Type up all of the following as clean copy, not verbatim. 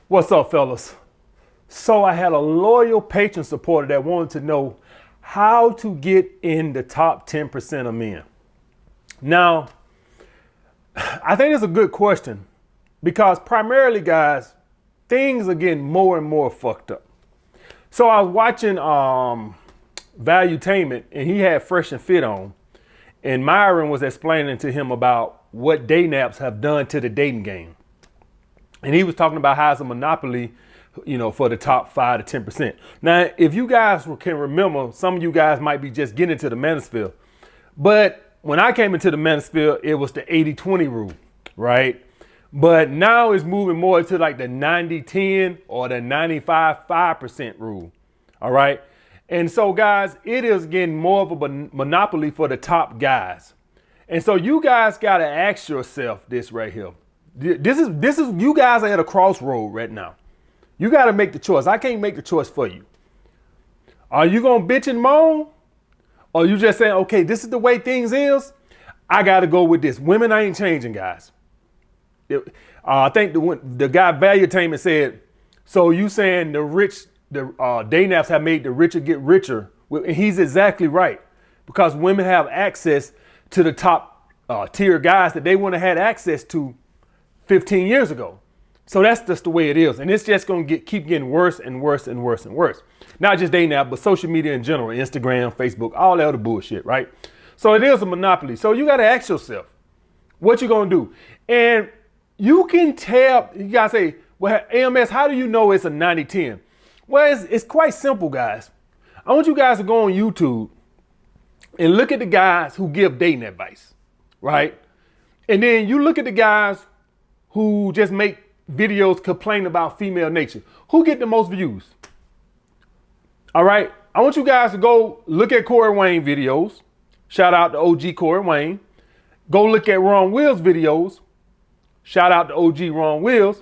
What's up, fellas? So I had a loyal patron supporter that wanted to know how to get in the top 10% of men. Now, I think it's a good question because primarily, guys, things are getting more and more fucked up. So I was watching Valuetainment and he had Fresh and Fit on, and Myron was explaining to him about what dating apps have done to the dating game. And he was talking about how it's a monopoly, for the top 5 to 10%. Now, if you guys can remember, some of you guys might be just getting into the manosphere. But when I came into the manosphere, it was the 80-20 rule, right? But now it's moving more to like the 90-10 or the 95-5% rule, all right? And so, guys, it is getting more of a monopoly for the top guys. And so you guys got to ask yourself this right here. This is you guys are at a crossroad right now. You got to make the choice. I can't make the choice for you. Are you going to bitch and moan? Or you just saying, okay, this is the way things is. I got to go with this. Women ain't changing, guys. I think the guy Valuetainment said, so you saying the dating apps have made the richer get richer. And he's exactly right. Because women have access to the top tier guys that they wouldn't have had access to 15 years ago. So that's just the way it is. And it's just going to keep getting worse and worse and worse and worse. Not just dating app, but social media in general, Instagram, Facebook, all that other bullshit, right? So it is a monopoly. So you got to ask yourself, what you going to do? And you can tell, you got to say, well, AMS, how do you know it's a 90-10? Well, it's quite simple, guys. I want you guys to go on YouTube and look at the guys who give dating advice, right? And then you look at the guys who just make videos complaining about female nature. Who get the most views? All right. I want you guys to go look at Corey Wayne videos. Shout out to OG Corey Wayne. Go look at Ron Wills videos. Shout out to OG Ron Wills.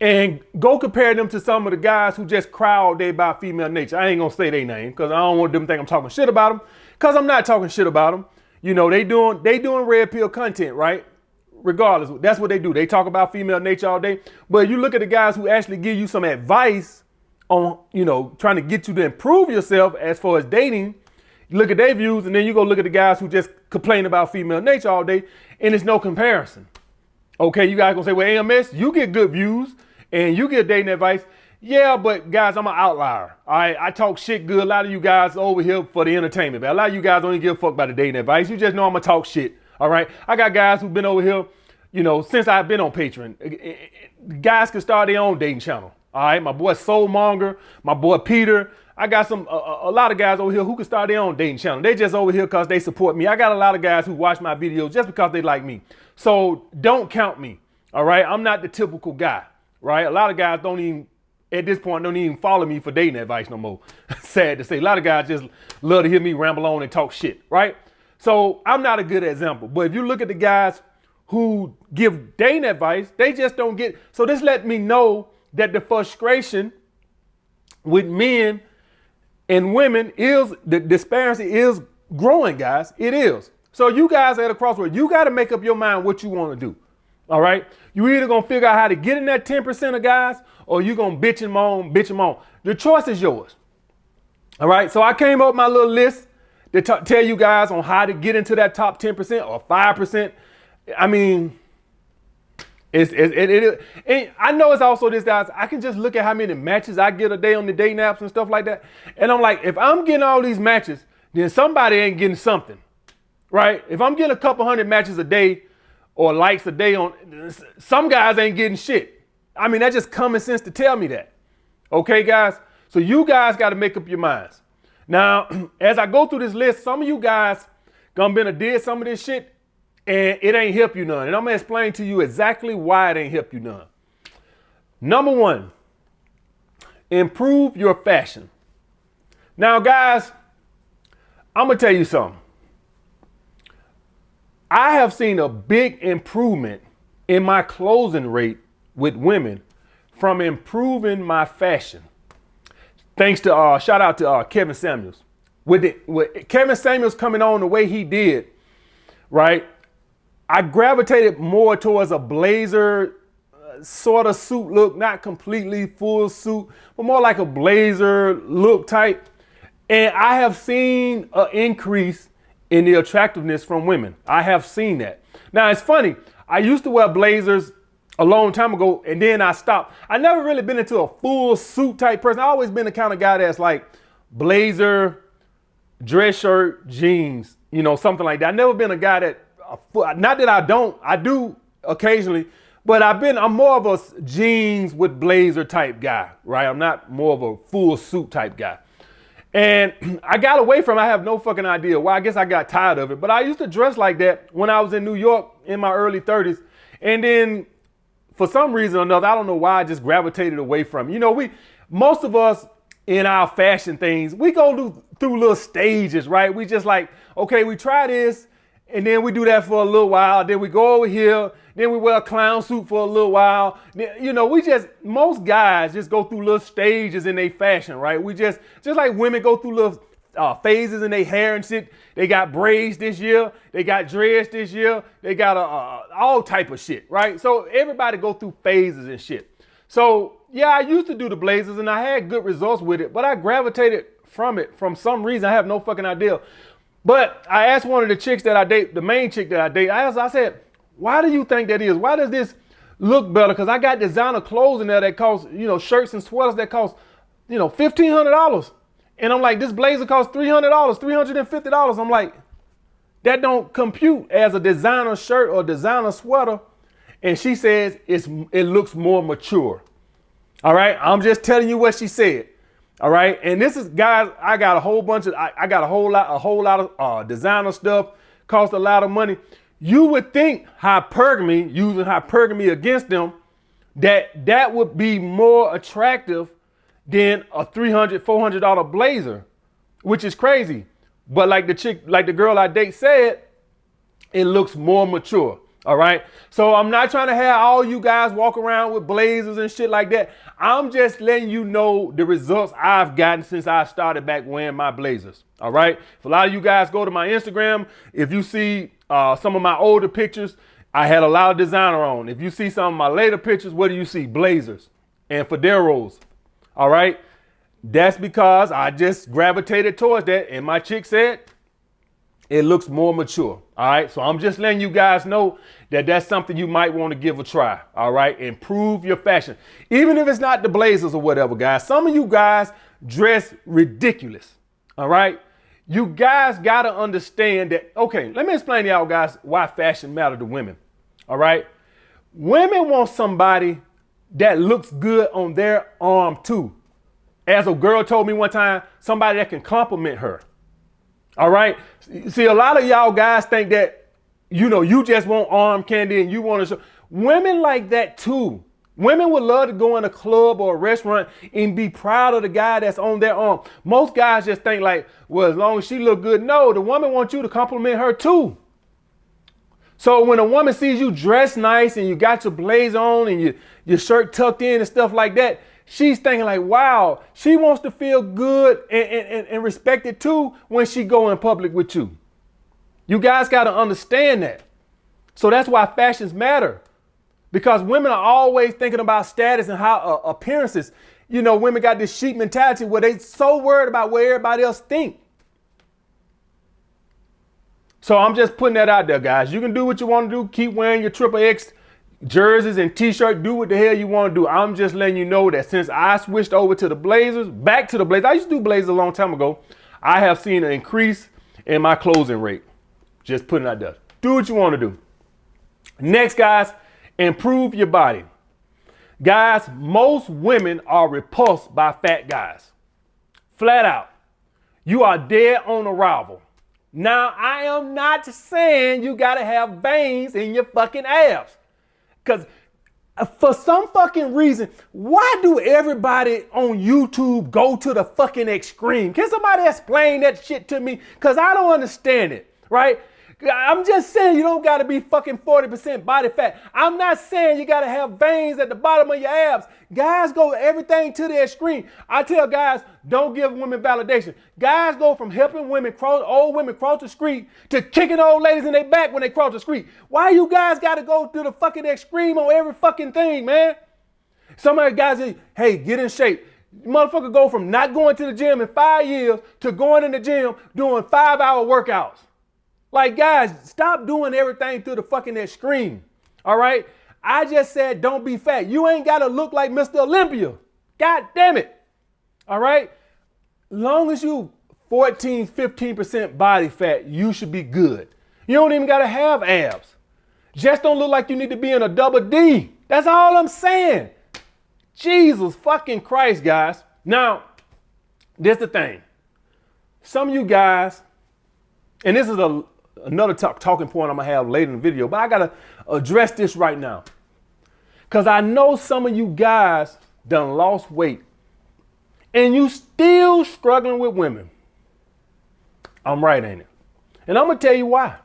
And go compare them to some of the guys who just cry all day about female nature. I ain't going to say their name because I don't want them to think I'm talking shit about them, because I'm not talking shit about them. They doing red pill content, right? Regardless, that's what they do. They talk about female nature all day. But you look at the guys who actually give you some advice on, trying to get you to improve yourself as far as dating. You look at their views, and then you go look at the guys who just complain about female nature all day, and it's no comparison. Okay, you guys gonna say, well, AMS, you get good views and you get dating advice. Yeah, but guys, I'm an outlier. All right, I talk shit good. A lot of you guys over here for the entertainment, but a lot of you guys don't even give a fuck about the dating advice. You just know I'm gonna talk shit. All right, I got guys who've been over here, since I've been on Patreon. Guys can start their own dating channel. All right, my boy Soulmonger, my boy Peter. I got a lot of guys over here who can start their own dating channel. They just over here because they support me. I got a lot of guys who watch my videos just because they like me. So don't count me. All right, I'm not the typical guy. Right, a lot of guys at this point don't even follow me for dating advice no more. Sad to say, a lot of guys just love to hear me ramble on and talk shit. Right. So I'm not a good example, but if you look at the guys who give dating advice, they just don't get. So this let me know that the frustration with men and women the disparity is growing, guys. It is. So you guys are at a crossroads. You got to make up your mind what you want to do. All right. You either going to figure out how to get in that 10% of guys, or you going to bitch and moan. The choice is yours. All right. So I came up with my little list to tell you guys on how to get into that top 10% or 5%. I mean, and I know it's also this, guys. I can just look at how many matches I get a day on the dating apps and stuff like that. And I'm like, if I'm getting all these matches, then somebody ain't getting something, right? If I'm getting a couple hundred matches a day or likes a day on, some guys ain't getting shit. I mean, that's just common sense to tell me that. Okay, guys? So you guys got to make up your minds. Now, as I go through this list, some of you guys gonna did some of this shit and it ain't help you none. And I'm gonna explain to you exactly why it ain't help you none. Number one, improve your fashion. Now, guys, I'm gonna tell you something. I have seen a big improvement in my closing rate with women from improving my fashion. Thanks to shout out to Kevin Samuels. With Kevin Samuels coming on the way he did, right? I gravitated more towards a blazer sort of suit look, not completely full suit, but more like a blazer look type. And I have seen an increase in the attractiveness from women. I have seen that. Now it's funny. I used to wear blazers a long time ago, and then I stopped. I never really been into a full suit type person. I always been the kind of guy that's like blazer, dress shirt, jeans, you know, something like that. I never been a guy that, not that I do occasionally, but I'm more of a jeans with blazer type guy, right? I'm not more of a full suit type guy. And I got away from it. I have no fucking idea why. I guess I got tired of it. But I used to dress like that when I was in New York in my early 30s. And then for some reason or another, I don't know why, I just gravitated away from it. You know, most of us in our fashion things, we go through little stages, right? We just like, okay, we try this, and then we do that for a little while. Then we go over here. Then we wear a clown suit for a little while. You know, most guys just go through little stages in their fashion, right? We just like women go through little phases in their hair and shit. They got braids this year. They got dreads this year. They got all type of shit, right? So everybody go through phases and shit. So yeah, I used to do the blazers and I had good results with it, but I gravitated from it from some reason. I have no fucking idea. But I asked one of the chicks that I date, the main chick that I date, I said, why do you think that is? Why does this look better? Because I got designer clothes in there that cost, you know, shirts and sweaters that cost, you know, $1,500. And I'm like, this blazer costs $300, $350. I'm like, that don't compute as a designer shirt or designer sweater. And she says it looks more mature. All right. I'm just telling you what she said. All right. And this is, guys, I got a whole bunch of, I got a whole lot of designer stuff, cost a lot of money. You would think hypergamy, using hypergamy against them, that would be more attractive than a $300, $400 blazer, which is crazy. But like the girl I date said, it looks more mature. All right. So I'm not trying to have all you guys walk around with blazers and shit like that. I'm just letting you know the results I've gotten since I started back wearing my blazers. All right. If a lot of you guys go to my Instagram, if you see some of my older pictures, I had a lot of designer on. If you see some of my later pictures, what do you see? Blazers and fedoras. All right. That's because I just gravitated towards that. And my chick said, it looks more mature. All right. So I'm just letting you guys know that that's something you might want to give a try. All right. Improve your fashion. Even if it's not the blazers or whatever, guys. Some of you guys dress ridiculous. All right. You guys got to understand that. OK, let me explain to y'all guys why fashion matters to women. All right. Women want somebody that looks good on their arm, too. As a girl told me one time, somebody that can compliment her. All right. See, a lot of y'all guys think that, you know, you just want arm candy and you want to show. Women like that, too. Women would love to go in a club or a restaurant and be proud of the guy that's on their arm. Most guys just think like, well, as long as she look good. No, the woman wants you to compliment her, too. So when a woman sees you dressed nice and you got your blazer on and your shirt tucked in and stuff like that, she's thinking like, wow, she wants to feel good and respected too when she go in public with you. You guys got to understand that. So that's why fashions matter, because women are always thinking about status and how appearances. You know, women got this sheep mentality where they so worried about what everybody else think. So I'm just putting that out there, guys. You can do what you want to do. Keep wearing your XXX jerseys and t-shirt. Do what the hell you want to do. I'm just letting you know that since I switched over to the blazers, back to the blazers, I used to do blazers a long time ago. I have seen an increase in my closing rate. Just putting it out there. Do what you want to do. Next, guys, improve your body. Guys, most women are repulsed by fat guys. Flat out. You are dead on arrival. Now, I am not saying you got to have veins in your fucking abs. Because for some fucking reason, why do everybody on YouTube go to the fucking extreme? Can somebody explain that shit to me? Because I don't understand it, right? I'm just saying you don't got to be fucking 40% body fat. I'm not saying you got to have veins at the bottom of your abs. Guys go everything to the extreme. I tell guys, don't give women validation. Guys go from helping old women cross the street to kicking old ladies in their back when they cross the street. Why you guys got to go to the fucking extreme on every fucking thing, man? Some of the guys say, hey, get in shape. Motherfucker go from not going to the gym in 5 years to going in the gym doing 5-hour workouts. Like, guys, stop doing everything to the fucking extreme. All right? I just said don't be fat. You ain't got to look like Mr. Olympia. God damn it. All right? Long as you 14, 15% body fat, you should be good. You don't even got to have abs. Just don't look like you need to be in a double D. That's all I'm saying. Jesus fucking Christ, guys. Now, this the thing. Some of you guys, and this is another talking point I'm going to have later in the video, but I got to address this right now. Because I know some of you guys done lost weight and you still struggling with women. I'm right, ain't it? And I'm going to tell you why.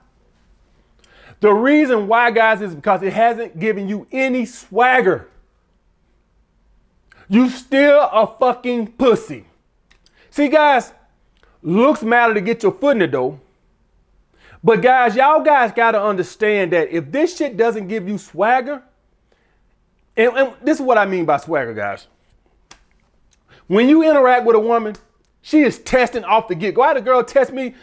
The reason why, guys, is because it hasn't given you any swagger. You still a fucking pussy. See, guys, looks matter to get your foot in the door. But guys, y'all guys got to understand that if this shit doesn't give you swagger, and this is what I mean by swagger, guys. When you interact with a woman, she is testing off the get-go. I had a girl test me.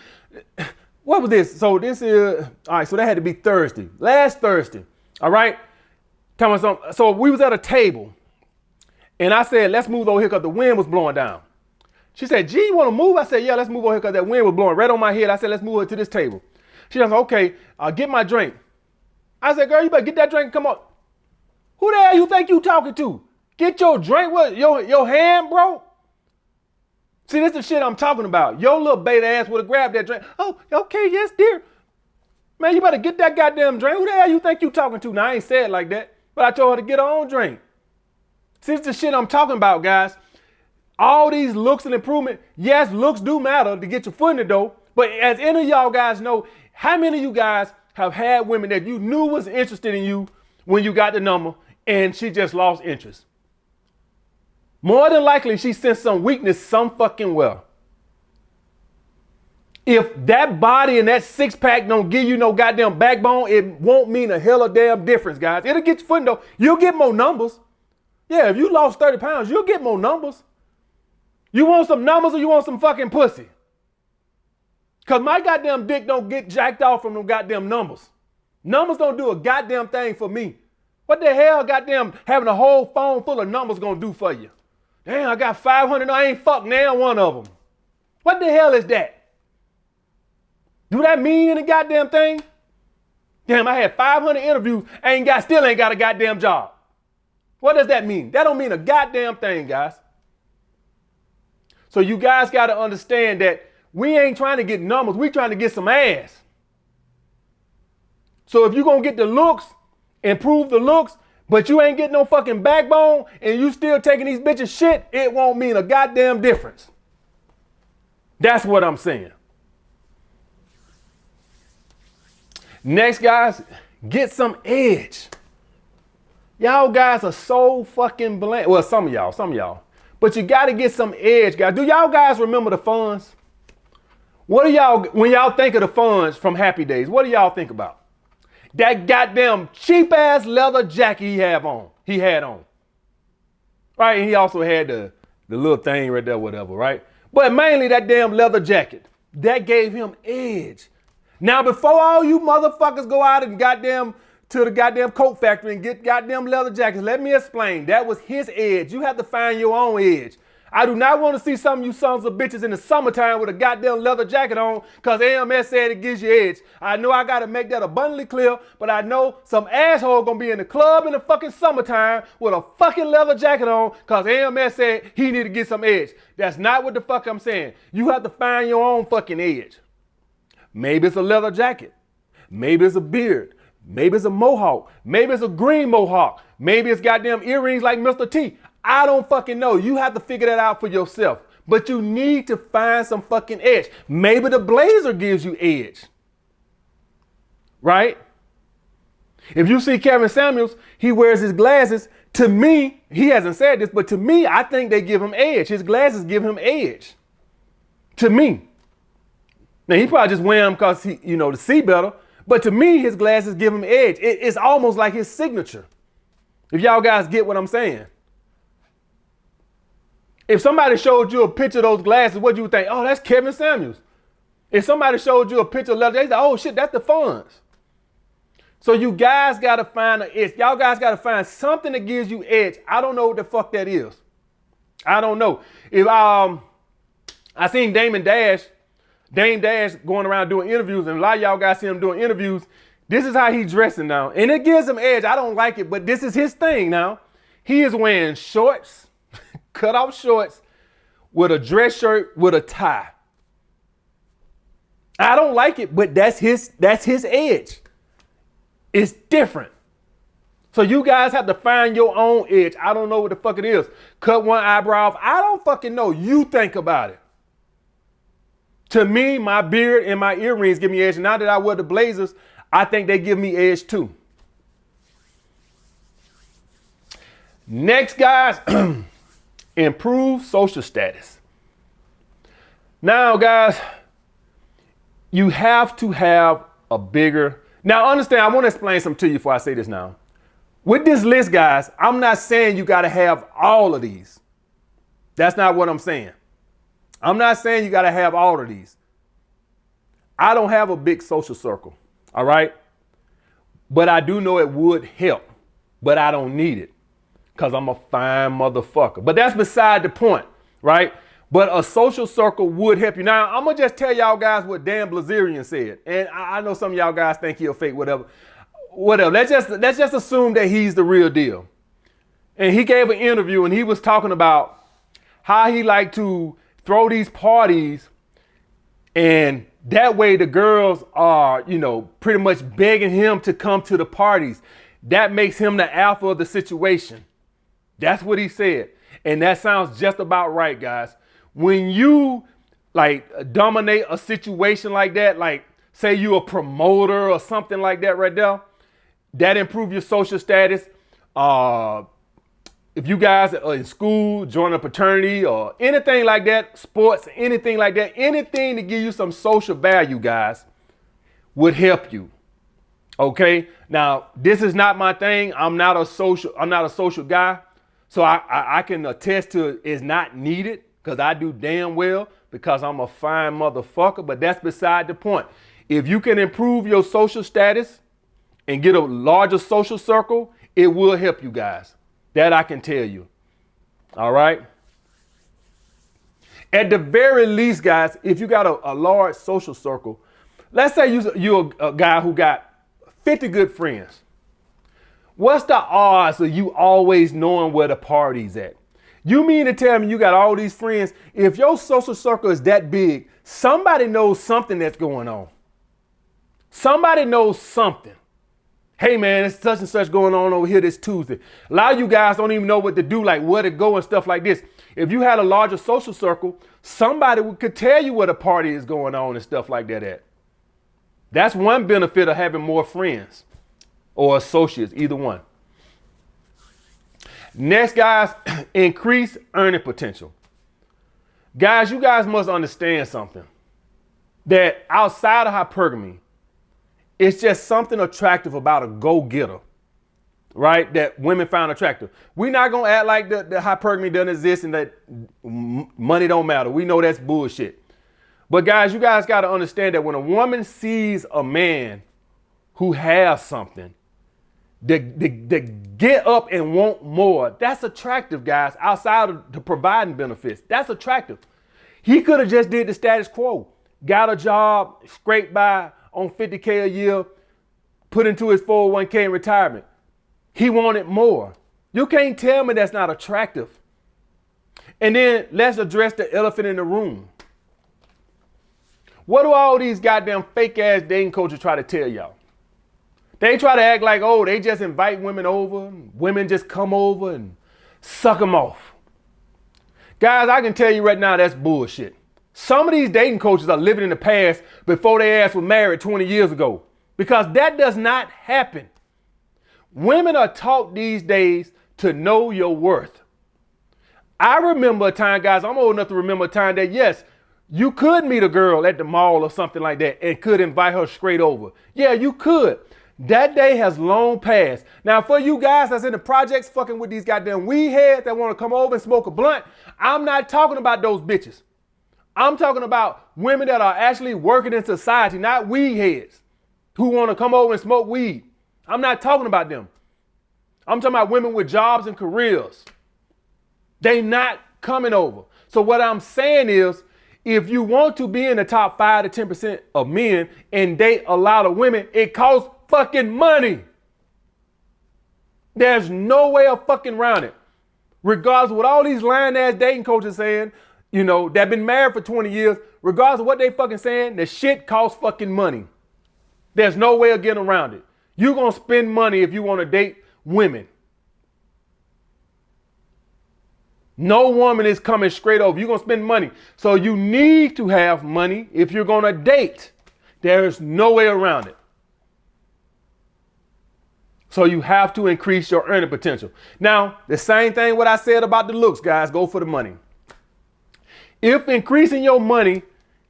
What was this? So this is, all right, so that had to be Thursday. Last Thursday, all right? So we was at a table. And I said, let's move over here because the wind was blowing down. She said, G, you want to move? I said, yeah, let's move over here because that wind was blowing right on my head. I said, let's move it to this table. She said, okay, get my drink. I said, girl, you better get that drink and come on. Who the hell you think you talking to? Get your drink with your hand, bro? See, this is the shit I'm talking about. Your little beta ass would have grabbed that drink. Oh, okay, yes, dear. Man, you better get that goddamn drink. Who the hell you think you talking to? Now, I ain't said it like that, but I told her to get her own drink. See, this is the shit I'm talking about, guys. All these looks and improvement, yes, looks do matter to get your foot in the door. But as any of y'all guys know, how many of you guys have had women that you knew was interested in you when you got the number and she just lost interest? More than likely, she sensed some weakness some fucking well. If that body and that six-pack don't give you no goddamn backbone, it won't mean a hell of a damn difference, guys. It'll get your foot in the door. You'll get more numbers. Yeah, if you lost 30 pounds, you'll get more numbers. You want some numbers or you want some fucking pussy? Because my goddamn dick don't get jacked off from them goddamn numbers. Numbers don't do a goddamn thing for me. What the hell goddamn having a whole phone full of numbers gonna do for you? Damn, I got 500, I ain't fucked now one of them. What the hell is that? Do that mean any goddamn thing? Damn, I had 500 interviews, still ain't got a goddamn job. What does that mean? That don't mean a goddamn thing, guys. So you guys got to understand that we ain't trying to get numbers. We trying to get some ass. So if you're going to get the looks, improve the looks, but you ain't getting no fucking backbone and you still taking these bitches shit, it won't mean a goddamn difference. That's what I'm saying. Next, guys, get some edge. Y'all guys are so fucking bland. Well, some of y'all. But you got to get some edge, guys. Do y'all guys remember the funds? What do y'all, when y'all think of the funds from Happy Days, what do y'all think about? That goddamn cheap ass leather jacket he had on. Right, and he also had the little thing right there, whatever, right? But mainly that damn leather jacket. That gave him edge. Now, before all you motherfuckers go out and goddamn to the goddamn coat factory and get goddamn leather jackets, let me explain. That was his edge. You have to find your own edge. I do not want to see some of you sons of bitches in the summertime with a goddamn leather jacket on because AMS said it gives you edge. I know I got to make that abundantly clear, but I know some asshole going to be in the club in the fucking summertime with a fucking leather jacket on because AMS said he need to get some edge. That's not what the fuck I'm saying. You have to find your own fucking edge. Maybe it's a leather jacket. Maybe it's a beard. Maybe it's a mohawk. Maybe it's a green mohawk. Maybe it's goddamn earrings like Mr. T. I don't fucking know. You have to figure that out for yourself. But you need to find some fucking edge. Maybe the blazer gives you edge. right? If you see Kevin Samuels, he wears his glasses. To me, he hasn't said this, but to me, I think they give him edge. His glasses give him edge. To me. Now, he probably just wear them because he, to see better. But to me, his glasses give him edge. It's almost like his signature. If y'all guys get what I'm saying. If somebody showed you a picture of those glasses, what you would think? Oh, that's Kevin Samuels. If somebody showed you a picture of leather, they say, oh shit, that's the Fonz. So you guys gotta find an edge. Y'all guys gotta find something that gives you edge. I don't know what the fuck that is. I don't know. If I seen Dame Dash going around doing interviews, and a lot of y'all guys see him doing interviews. This is how he's dressing now. And it gives him edge. I don't like it, but this is his thing now. He is wearing shorts, cut off shorts, with a dress shirt with a tie. I don't like it, but that's his edge. It's different. So you guys have to find your own edge. I don't know what the fuck it is. Cut one eyebrow off. I don't fucking know. You think about it. To me, my beard and my earrings give me edge. Now that I wear the blazers, I think they give me edge too. Next, guys, improve social status. Now, guys, you have to have a bigger. Now, understand, I want to explain something to you before I say this now. With this list, guys, I'm not saying you got to have all of these. That's not what I'm saying. I'm not saying you got to have all of these. I don't have a big social circle, all right? But I do know it would help, but I don't need it because I'm a fine motherfucker. But that's beside the point, right? But a social circle would help you. Now, I'm going to just tell y'all guys what Dan Blazerian said. And I know some of y'all guys think he'll fake whatever. Let's just assume that he's the real deal. And he gave an interview and he was talking about how he liked to throw these parties, and that way the girls are, pretty much begging him to come to the parties. That makes him the alpha of the situation. That's what he said. And that sounds just about right, guys. When you dominate a situation like that, like say you're a promoter or something like that right there, that improve your social status. If you guys are in school, join a fraternity or anything like that, sports, anything like that, anything to give you some social value, guys, would help you. Okay. Now, this is not my thing. I'm not a social guy. So I can attest to it's not needed because I do damn well because I'm a fine motherfucker. But that's beside the point. If you can improve your social status and get a larger social circle, it will help you guys. That I can tell you. All right. At the very least, guys, if you got a large social circle, let's say you're a guy who got 50 good friends. What's the odds of you always knowing where the party's at? You mean to tell me you got all these friends? If your social circle is that big, somebody knows something that's going on. Somebody knows something. Hey man, it's such and such going on over here this Tuesday. A lot of you guys don't even know what to do, like where to go and stuff like this. If you had a larger social circle, somebody could tell you where the party is going on and stuff like that at. That's one benefit of having more friends or associates, either one. Next, guys, increase earning potential. Guys, you guys must understand something. That outside of hypergamy, it's just something attractive about a go-getter, right? That women find attractive. We're not going to act like the hypergamy doesn't exist and that money don't matter. We know that's bullshit. But guys, you guys got to understand that when a woman sees a man who has something, they get up and want more. That's attractive, guys, outside of the providing benefits. That's attractive. He could have just did the status quo, got a job, scraped by on $50K a year, put into his 401k in retirement. He wanted more. You can't tell me that's not attractive. And then let's address the elephant in the room. What do all these goddamn fake ass dating coaches try to tell y'all? They try to act like, oh, they just invite women over, women just come over and suck them off. Guys, I can tell you right now, that's bullshit. Some of these dating coaches are living in the past before their ass was married 20 years ago. because that does not happen. Women are taught these days to know your worth. I remember a time, guys, I'm old enough to remember a time that, yes, you could meet a girl at the mall or something like that and could invite her straight over. Yeah, you could. That day has long passed. Now, for you guys that's in the projects fucking with these goddamn weed heads that want to come over and smoke a blunt, I'm not talking about those bitches. I'm talking about women that are actually working in society, not weed heads who want to come over and smoke weed. I'm not talking about them. I'm talking about women with jobs and careers. They not coming over. So what I'm saying is, if you want to be in the top 5 to 10% of men and date a lot of women, it costs fucking money. There's no way of fucking around it. Regardless of what all these lying ass dating coaches saying, you know, that been married for 20 years, regardless of what they fucking saying, the shit costs fucking money. There's no way of getting around it. You're going to spend money if you want to date women. No woman is coming straight over. You're going to spend money. So you need to have money if you're going to date. There's no way around it. So you have to increase your earning potential. Now, the same thing what I said about the looks, guys, go for the money. If increasing your money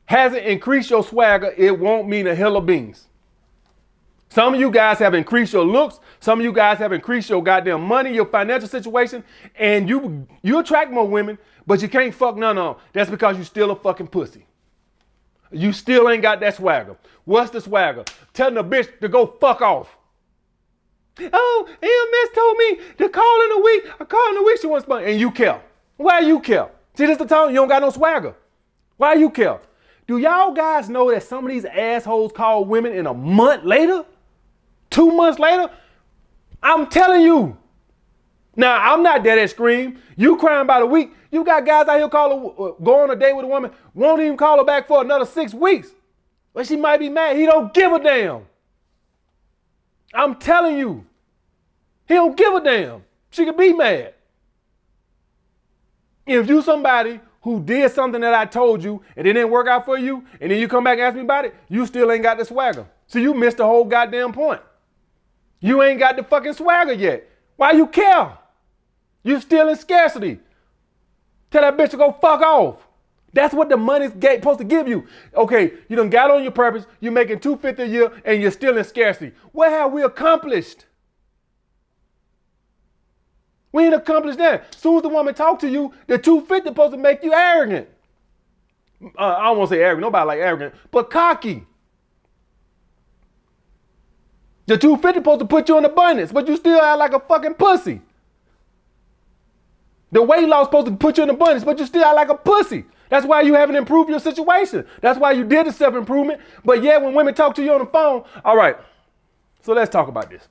hasn't increased your swagger, it won't mean a hill of beans. Some of you guys have increased your looks. Some of you guys have increased your goddamn money, your financial situation, and you attract more women, but you can't fuck none of them. That's because you still a fucking pussy. You still ain't got that swagger. What's the swagger? Telling a bitch to go fuck off. Oh, EMS told me to call in a week. I call in a week, she wants money. And you care. Why you care? See, this the time you don't got no swagger. Why you care? Do y'all guys know that some of these assholes call women in a month later? 2 months later? I'm telling you. Now, I'm not that extreme. You crying about a week. You got guys out here go on a date with a woman, won't even call her back for another 6 weeks. But she might be mad. He don't give a damn. I'm telling you. He don't give a damn. She could be mad. If you somebody who did something that I told you and it didn't work out for you, and then you come back and ask me about it, you still ain't got the swagger. So you missed the whole goddamn point. You ain't got the fucking swagger yet. Why you care? You still in scarcity. Tell that bitch to go fuck off. That's what the money's supposed to give you. Okay, you done got on your purpose, you're making $250 a year, and you're still in scarcity. What have we accomplished? We ain't accomplished that. As soon as the woman talk to you, the $250 supposed to make you arrogant. I don't want to say arrogant, nobody like arrogant, but cocky. The $250 supposed to put you in abundance, but you still act like a fucking pussy. The weight loss supposed to put you in abundance, but you still act like a pussy. That's why you haven't improved your situation. That's why you did the self-improvement. But yeah, when women talk to you on the phone, all right, so let's talk about this.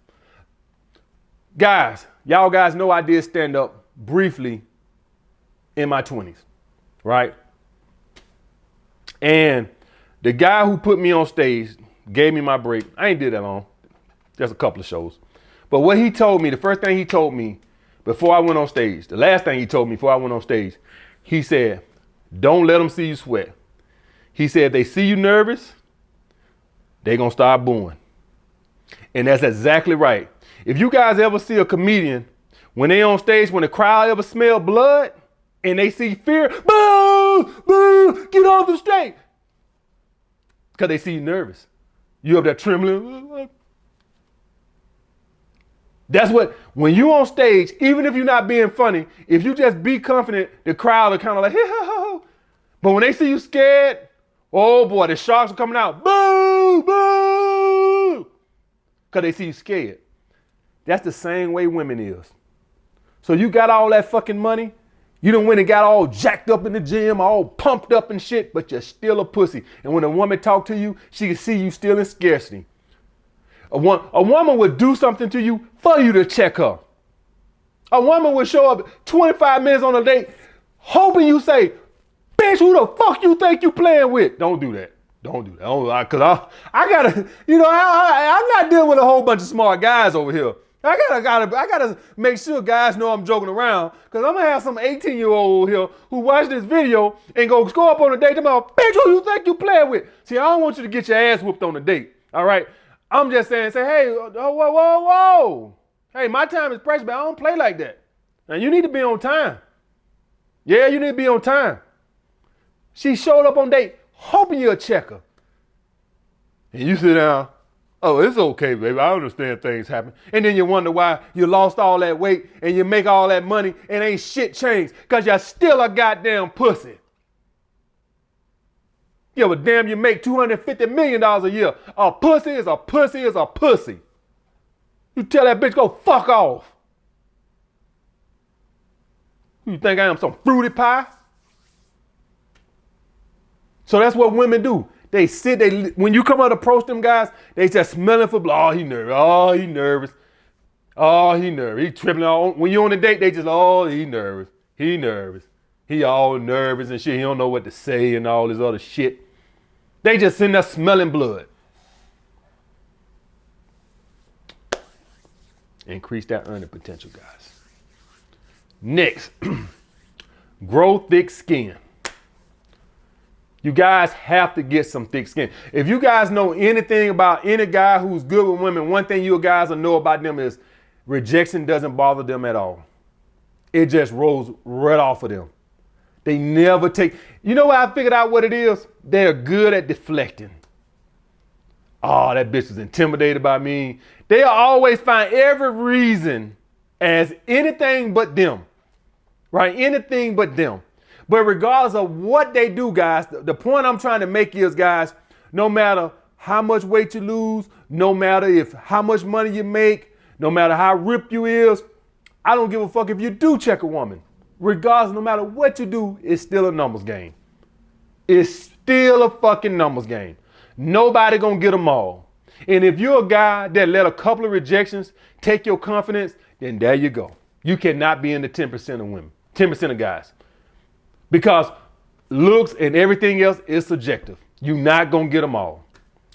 Guys, y'all guys know I did stand up briefly in my 20s, right? And the guy who put me on stage gave me my break. I ain't did that long, just a couple of shows. But what he told me, the first thing he told me before I went on stage, the last thing he told me before I went on stage, he said, don't let them see you sweat. He said, if they see you nervous, they're going to start booing. And that's exactly right. If you guys ever see a comedian, when they on stage, when the crowd ever smell blood and they see fear, boo, boo, get off the stage. Because they see you nervous. You up there trembling. That's what, when you on stage, even if you're not being funny, if you just be confident, the crowd are kind of like, but when they see you scared, oh boy, the sharks are coming out. Boo, boo. Because they see you scared. That's the same way women is. So you got all that fucking money. You done went and got all jacked up in the gym, all pumped up and shit, but you're still a pussy. And when a woman talk to you, she can see you still in scarcity. A woman would do something to you for you to check her. A woman would show up 25 minutes on a date, hoping you say, bitch, who the fuck you think you playing with? Don't do that. Don't do that. Because I gotta, I'm not dealing with a whole bunch of smart guys over here. I gotta make sure guys know I'm joking around, because I'm gonna have some 18-year-old here who watch this video and go up on a date. They're like, bitch, who you think you playing with? See, I don't want you to get your ass whooped on a date. All right. I'm just saying, say, hey, whoa. Hey, my time is precious, but I don't play like that. Now, you need to be on time. Yeah, you need to be on time. She showed up on date, hoping you'll check her. And you sit down, oh, it's okay, baby. I understand things happen. And then you wonder why you lost all that weight and you make all that money and ain't shit changed because you're still a goddamn pussy. Give a damn you make $250 million a year. A pussy is a pussy is a pussy. You tell that bitch, go fuck off. You think I am some fruity pie? So that's what women do. They sit, when you come out to approach them guys, they just smelling for blood. Oh, he nervous. Oh, he nervous. Oh, he nervous. He tripping on. When you on a date, they just, oh, he nervous. He nervous. He all nervous and shit. He don't know what to say and all this other shit. They just sitting there smelling blood. Increase that earning potential, guys. Next, grow thick skin. You guys have to get some thick skin. If you guys know anything about any guy who's good with women, one thing you guys will know about them is rejection doesn't bother them at all. It just rolls right off of them. They never take, you know what I figured out what it is? They're good at deflecting. Oh, that bitch was intimidated by me. They'll always find every reason as anything but them, right? Anything but them. But regardless of what they do, guys, the point I'm trying to make is, guys, no matter how much weight you lose, no matter how much money you make, no matter how ripped you is, I don't give a fuck if you do check a woman. Regardless, no matter what you do, it's still a numbers game. It's still a fucking numbers game. Nobody gonna get them all. And if you're a guy that let a couple of rejections take your confidence, then there you go. You cannot be in the 10% of women, 10% of guys. Because looks and everything else is subjective. You're not gonna get them all.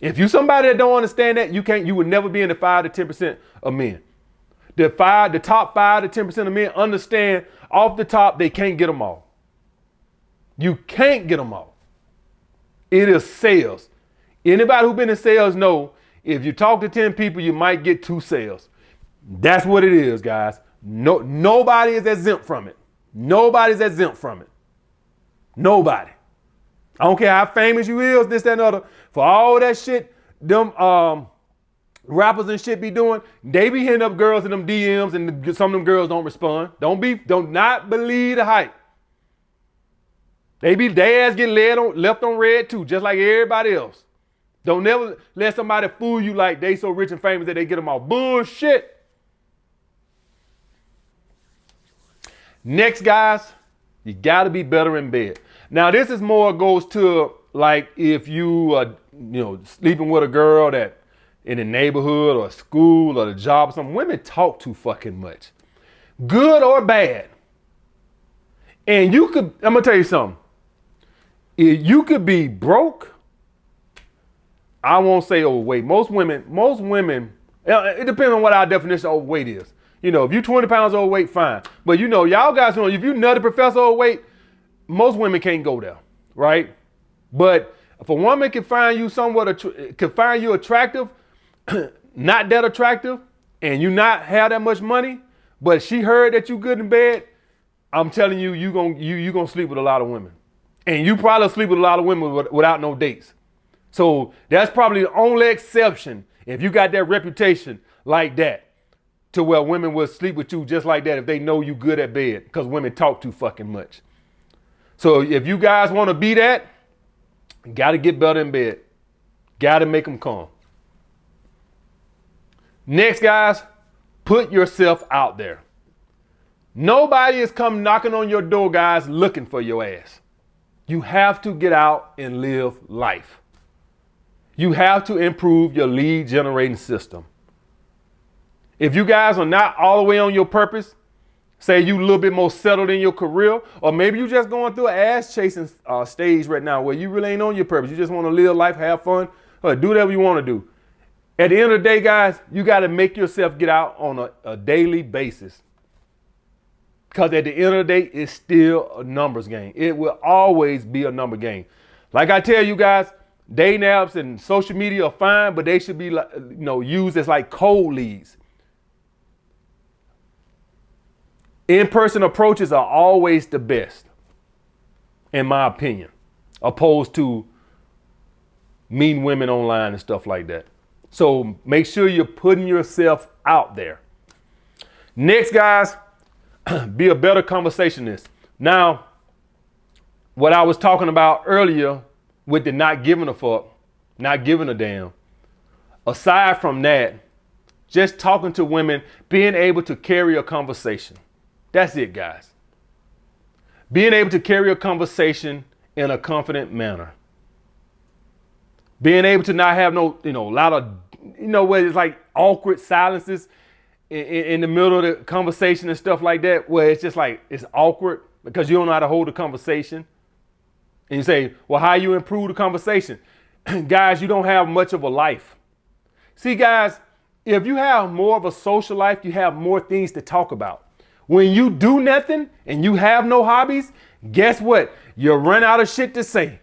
If you somebody that don't understand that, you would never be in the 5 to 10% of men. The top 5 to 10% of men understand off the top they can't get them all. You can't get them all. It is sales. Anybody who's been in sales know if you talk to 10 people, you might get 2 sales. That's what it is, guys. Nobody is exempt from it. Nobody's exempt from it. Nobody. I don't care how famous you is, this, that, and other. For all that shit, them rappers and shit be doing, they be hitting up girls in them DMs and some of them girls don't respond. Don't not believe the hype. They ass get left on red too, just like everybody else. Don't never let somebody fool you like they so rich and famous that they get them all. Bullshit. Next, guys, you gotta be better in bed. Now, this is more goes to like if you sleeping with a girl that in the neighborhood or school or the job or something. Women talk too fucking much, good or bad. And I'm gonna tell you something. You could be broke. I won't say overweight. Most women, it depends on what our definition of overweight is. You know, if you're 20 pounds overweight, fine. But y'all guys know if you nutty professor overweight, most women can't go there, right? But if a woman can find you attractive, not that attractive, and you not have that much money, but she heard that you good in bed, I'm telling you, you gonna sleep with a lot of women. And you probably sleep with a lot of women without no dates. So that's probably the only exception if you got that reputation like that to where women will sleep with you just like that if they know you good at bed because women talk too fucking much. So if you guys want to be that, got to get better in bed. Got to make them calm. Next, guys, put yourself out there. Nobody is come knocking on your door, guys, looking for your ass. You have to get out and live life. You have to improve your lead generating system. If you guys are not all the way on your purpose, say you a little bit more settled in your career, or maybe you just going through an ass chasing stage right now where you really ain't on your purpose. You just want to live life, have fun, or do whatever you want to do. At the end of the day, guys, you got to make yourself get out on a daily basis. Because at the end of the day, it's still a numbers game. It will always be a number game. Like I tell you guys, Dating apps and social media are fine, but they should be like, used as like cold leads. In-person approaches are always the best, in my opinion, opposed to meeting women online and stuff like that. So make sure you're putting yourself out there. Next, guys, be a better conversationalist. Now, what I was talking about earlier with the not giving a fuck, not giving a damn, aside from that, just talking to women, being able to carry a conversation. That's it, guys. Being able to carry a conversation in a confident manner. Being able to not have no, lot of, where it's like awkward silences in the middle of the conversation and stuff like that, where it's just like, it's awkward because you don't know how to hold a conversation. And you say, well, how you improve the conversation? Guys, you don't have much of a life. See, guys, if you have more of a social life, you have more things to talk about. When you do nothing and you have no hobbies, guess what? You run out of shit to say.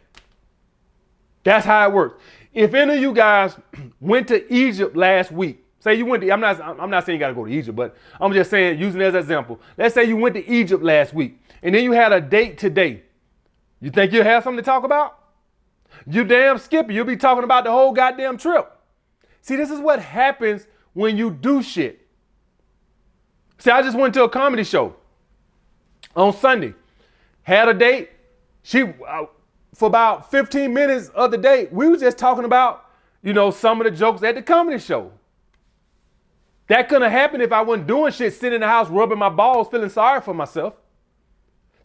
That's how it works. If any of you guys went to Egypt last week, say you went to, I'm not saying you got to go to Egypt, but I'm just saying, using it as an example. Let's say you went to Egypt last week and then you had a date today. You think you'll have something to talk about? You damn skippy. You'll be talking about the whole goddamn trip. See, this is what happens when you do shit. See, I just went to a comedy show on Sunday. Had a date. For about 15 minutes of the date, we were just talking about, some of the jokes at the comedy show. That couldn't have happened if I wasn't doing shit, sitting in the house, rubbing my balls, feeling sorry for myself.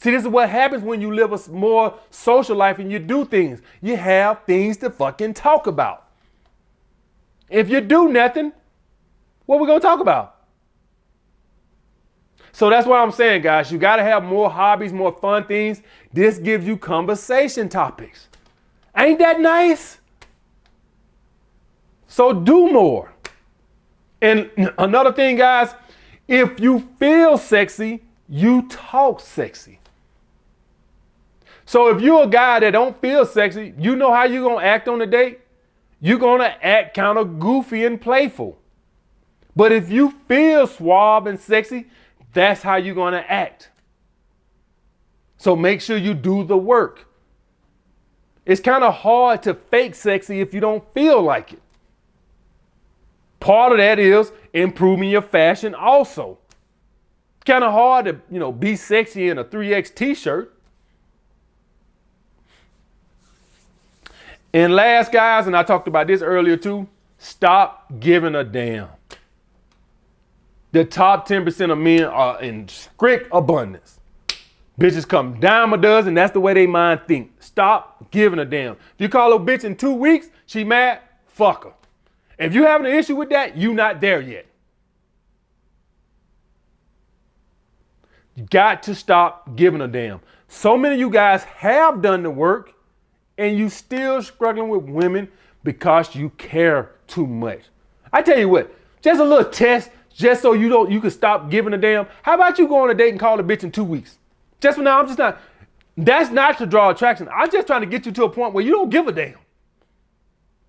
See, this is what happens when you live a more social life and you do things. You have things to fucking talk about. If you do nothing, what are we going to talk about? So that's what I'm saying, guys. You got to have more hobbies, more fun things. This gives you conversation topics. Ain't that nice? So do more. And another thing, guys, if you feel sexy, you talk sexy. So if you're a guy that don't feel sexy, you know how you're going to act on a date? You're going to act kind of goofy and playful. But if you feel suave and sexy, that's how you're going to act. So make sure you do the work. It's kind of hard to fake sexy if you don't feel like it. Part of that is improving your fashion also. It's kind of hard to, be sexy in a 3X t-shirt. And last, guys, and I talked about this earlier too, stop giving a damn. The top 10% of men are in strict abundance. Bitches come dime a dozen. That's the way they mind think. Stop giving a damn. If you call a bitch in 2 weeks, she mad, fuck her. If you having an issue with that, you not there yet. You got to stop giving a damn. So many of you guys have done the work and you still struggling with women because you care too much. I tell you what, just a little test, just so you can stop giving a damn. How about you go on a date and call a bitch in 2 weeks? Just for now, that's not to draw attraction. I'm just trying to get you to a point where you don't give a damn.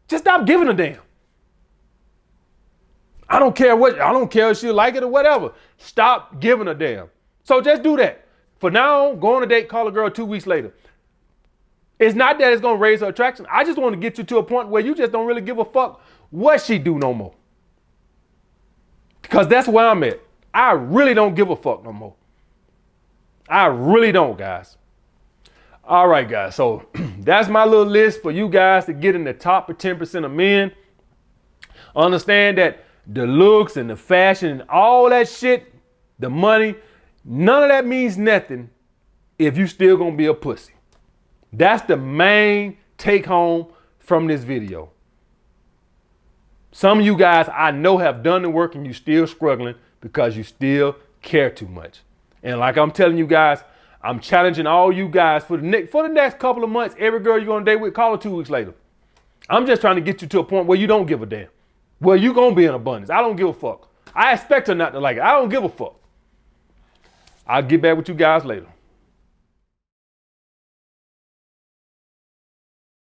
Just stop giving a damn. I don't care if she'll like it or whatever. Stop giving a damn. So just do that. For now, go on a date, call a girl 2 weeks later. It's not that it's going to raise her attraction. I just want to get you to a point where you just don't really give a fuck what she do no more. Because that's where I'm at. I really don't give a fuck no more. I really don't, guys. All right, guys. So that's my little list for you guys to get in the top 10% of men. Understand that the looks and the fashion and all that shit, the money, none of that means nothing if you still going to be a pussy. That's the main take home from this video. Some of you guys I know have done the work and you still struggling because you still care too much. And like I'm telling you guys, I'm challenging all you guys for the next couple of months, every girl you're going to date with, call her 2 weeks later. I'm just trying to get you to a point where you don't give a damn. Where you going to be in abundance. I don't give a fuck. I expect her not to like it. I don't give a fuck. I'll get back with you guys later.